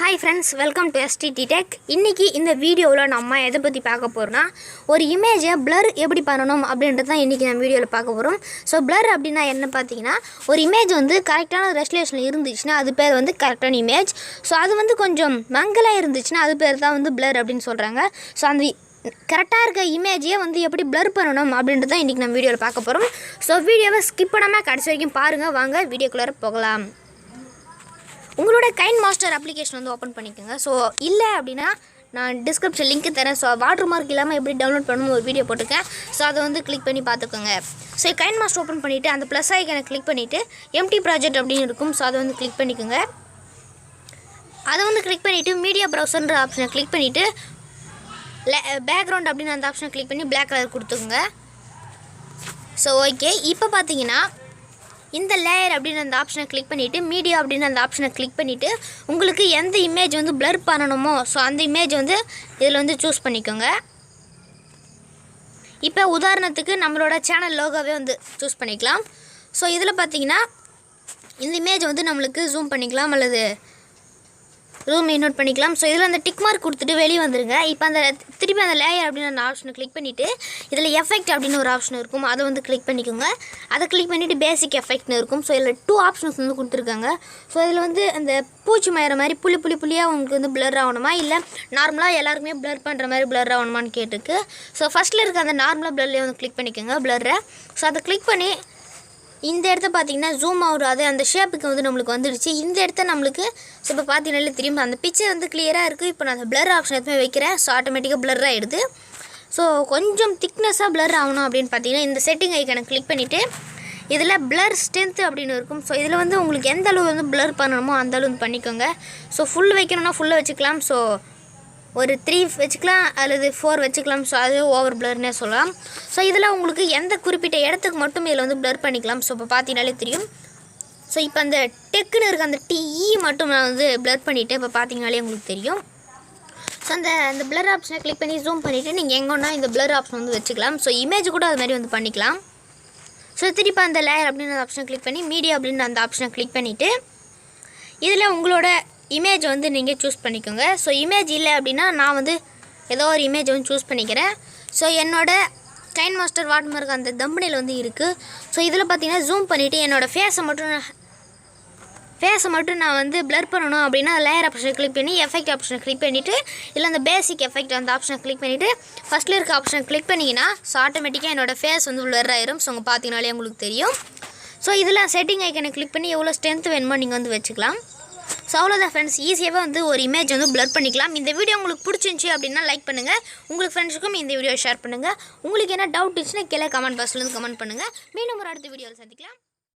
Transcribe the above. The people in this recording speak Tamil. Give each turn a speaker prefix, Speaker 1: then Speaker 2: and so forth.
Speaker 1: Hi friends, welcome to STT Tech. இன்னைக்கு இந்த வீடியோல நம்ம எதை பத்தி பார்க்க போறோம்னா ஒரு இமேஜை blur எப்படி பண்ணனும் அப்படின்றது தான் இன்னைக்கு நம்ம வீடியோல பார்க்க போறோம். சோ blur அப்படினா என்ன பாத்தீங்கன்னா ஒரு இமேஜ் வந்து கரெக்ட்டான ரெசல்யூஷன்ல இருந்துச்சுனா அது பேர் வந்து கரெக்ட்டான இமேஜ். சோ அது வந்து கொஞ்சம் மங்கலா இருந்துச்சுனா அது பேர் தான் வந்து blur அப்படினு சொல்றாங்க. சோ அந்த கரெக்ட்டா இருக்க இமேஜை வந்து எப்படி blur பண்ணனும் அப்படின்றது தான் இன்னைக்கு நம்ம வீடியோல பார்க்க போறோம். சோ வீடியோவை ஸ்கிப் பண்ணாம கடைசி வரைக்கும் பாருங்க. வாங்க வீடியோக்குள்ள போகலாம். உங்களோட kinemaster application வந்து ஓபன் பண்ணிக்கங்க. சோ இல்ல அப்படினா நான் டிஸ்கிரிப்ஷன் லிங்க் தரேன். சோ வாட்டர் மார்க் இல்லாம எப்படி டவுன்லோட் பண்ணனும் ஒரு வீடியோ போட்டுருக்கேன். சோ அதை வந்து கிளிக் பண்ணி பாத்துக்கோங்க. சோ kinemaster ஓபன் பண்ணிட்டு அந்த ப்ளஸ் ஐகானை கிளிக் பண்ணிட்டு empty project அப்படினு இருக்கும். சோ அதை வந்து கிளிக் பண்ணிக்கங்க. அதை வந்து கிளிக் பண்ணிட்டு மீடியா browserன்ற ஆப்ஷனை கிளிக் பண்ணிட்டு பேக்ரவுண்ட் அப்படின அந்த ஆப்ஷனை கிளிக் பண்ணி Black கலர் கொடுத்துங்க. சோ ஓகே, இப்போ பாத்தீங்கன்னா இந்த லேயர் அப்படின அந்த ஆப்ஷனை கிளிக் பண்ணிட்டு மீடியா அப்படின அந்த ஆப்ஷனை கிளிக் பண்ணிட்டு உங்களுக்கு எந்த இமேஜ் வந்து blur பண்ணனுமோ சோ அந்த இமேஜ் வந்து இதல வந்து चूஸ் பண்ணிக்கோங்க. இப்போ உதாரணத்துக்கு நம்மளோட சேனல் லோகோவே வந்து चूஸ் பண்ணிக்கலாம். சோ இதல பாத்தீங்கன்னா இந்த இமேஜ் வந்து நமக்கு ஜூம் பண்ணிக்கலாம் அல்லது ரூம் இன்வெர்ட் பண்ணிக்கலாம். சோ இதல அந்த டிக் மார்க் கொடுத்துட்டு வெளிய வந்துருங்க. இப்போ அந்த திருப்பி அந்த லேயர் அப்படின அந்த ஆப்ஷனை கிளிக் பண்ணிட்டு இதல எஃபெக்ட் அப்படின ஒரு ஆப்ஷன் இருக்கும். அதை வந்து கிளிக் பண்ணிக்கோங்க. அதை கிளிக் பண்ணிட்டு பேசிக் எஃபெக்ட்னு இருக்கும். சோ இதல 2 ஆப்ஷன்ஸ் வந்து கொடுத்திருக்காங்க. சோ இதல வந்து அந்த பூச்சி மயற மாதிரி புளியா உங்களுக்கு வந்து blur ஆவணுமா இல்ல நார்மலா எல்லாருமே blur பண்ற மாதிரி blur ஆவணுமான்னு கேட்டிருக்கு. சோ ஃபர்ஸ்ட்ல இருக்க அந்த நார்மலா blurல வந்து கிளிக் பண்ணிக்கோங்க blur. சோ அதை கிளிக் பண்ணி இந்த இடத்தை பாத்தீங்கன்னா ஜூம் அவுட் ஆது அந்த ஷேப்புக்கு வந்து நமக்கு வந்துருச்சு. இந்த இடத்தை நமக்கு சோ இப்ப பாத்தீங்கன்னா திரும்ப அந்த பிக்சர் வந்து கிளியரா இருக்கு. இப்போ நான் அந்த blur ஆப்ஷன் எடுத்து வைக்கிறேன். சோ ஆட்டோமேட்டிக்கா blur ஆயிடுது. சோ கொஞ்சம் திக்னஸா blur ஆவணும் அப்படினு பாத்தீங்கன்னா இந்த செட்டிங் ஐகானை கிளிக் பண்ணிட்டு இதல blur strength அப்படினு இருக்கும். சோ இதல வந்து உங்களுக்கு எந்த அளவு வந்து blur பண்ணனுமோ அந்த அளவு பண்ணிக்கோங்க. சோ ஃபுல் வைக்கணும்னா ஃபுல்ல வச்சுக்கலாம். சோ ஒரு 3 வெச்சுக்கலாம் அல்லது 4 வெச்சுக்கலாம். சோ அது ஓவர் blurனே சொல்லலாம். சோ இதல உங்களுக்கு எந்த குறிப்பிட்ட இடத்துக்கு மட்டும் இதல வந்து blur பண்ணிக்கலாம். சோ இப்ப பாத்தீங்கனாலே தெரியும். சோ இப்போ அந்த டெக்னு இருக்க அந்த TE மட்டும் நான் வந்து blur பண்ணிட்டேன். இப்ப பாத்தீங்கனாலே உங்களுக்கு தெரியும். சோ அந்த blur ஆப்ஷனை கிளிக் பண்ணி ஜூம் பண்ணிட்டு நீங்க எங்கனா இந்த blur ஆப்ஷன் வந்து வெச்சுக்கலாம். சோ இமேஜ் கூட அது மாதிரி வந்து பண்ணிக்கலாம். சோ திருப்பி அந்த லேயர் அப்படின ஆப்ஷனை கிளிக் பண்ணி மீடியா அப்படின அந்த ஆப்ஷனை கிளிக் பண்ணிட்டு இதல உங்களோட இமேஜ் வந்து நீங்க चूஸ் பண்ணிக்கோங்க. சோ இமேஜ் இல்ல அப்படினா நான் வந்து ஏதோ ஒரு இமேஜ் வந்து चूஸ் பண்ணிக்கிறேன். சோ என்னோட kinemaster வாட்டர் மார்க் அந்த தம்பனேல் வந்து இருக்கு. சோ இதல பாத்தீங்கன்னா ஜூம் பண்ணிட்டு என்னோட ஃபேஸை மட்டும் நான் வந்து blur பண்ணனும் அப்படினா லேயர் ஆப்ஷனை கிளிக் பண்ணி எஃபெக்ட் ஆப்ஷனை கிளிக் பண்ணிட்டு இல்ல அந்த பேசிக் எஃபெக்ட் அந்த ஆப்ஷனை கிளிக் பண்ணிட்டு ஃபர்ஸ்ட்ல இருக்க ஆப்ஷனை கிளிக் பண்ணீங்கனா சோ ஆட்டோமேட்டிக்கா என்னோட ஃபேஸ் வந்து blur ஆயிரும். சோ உங்க பாத்தீங்கனாலே உங்களுக்கு தெரியும். சோ இதல செட்டிங் ஐகானை கிளிக் பண்ணி எவ்வளவு ஸ்ட்ரெngth வேணுமோ நீங்க வந்து வெச்சுக்கலாம். சோ அவ்வளவுதான் फ्रेंड्स, ஈஸியாவே வந்து ஒரு இமேஜ் வந்து blur பண்ணிக்கலாம். இந்த வீடியோ உங்களுக்கு பிடிச்சிருந்துச்சு அப்படினா லைக் பண்ணுங்க. உங்க ஃப்ரெண்ட்ஸ்க்கும் இந்த வீடியோ ஷேர் பண்ணுங்க. உங்களுக்கு என்ன டவுட் இருந்துச்சுனா கீழ கமெண்ட் பாக்ஸ்ல வந்து கமெண்ட் பண்ணுங்க. மீண்டும் ஒரு அடுத்த வீடியோல சந்திக்கலாம்.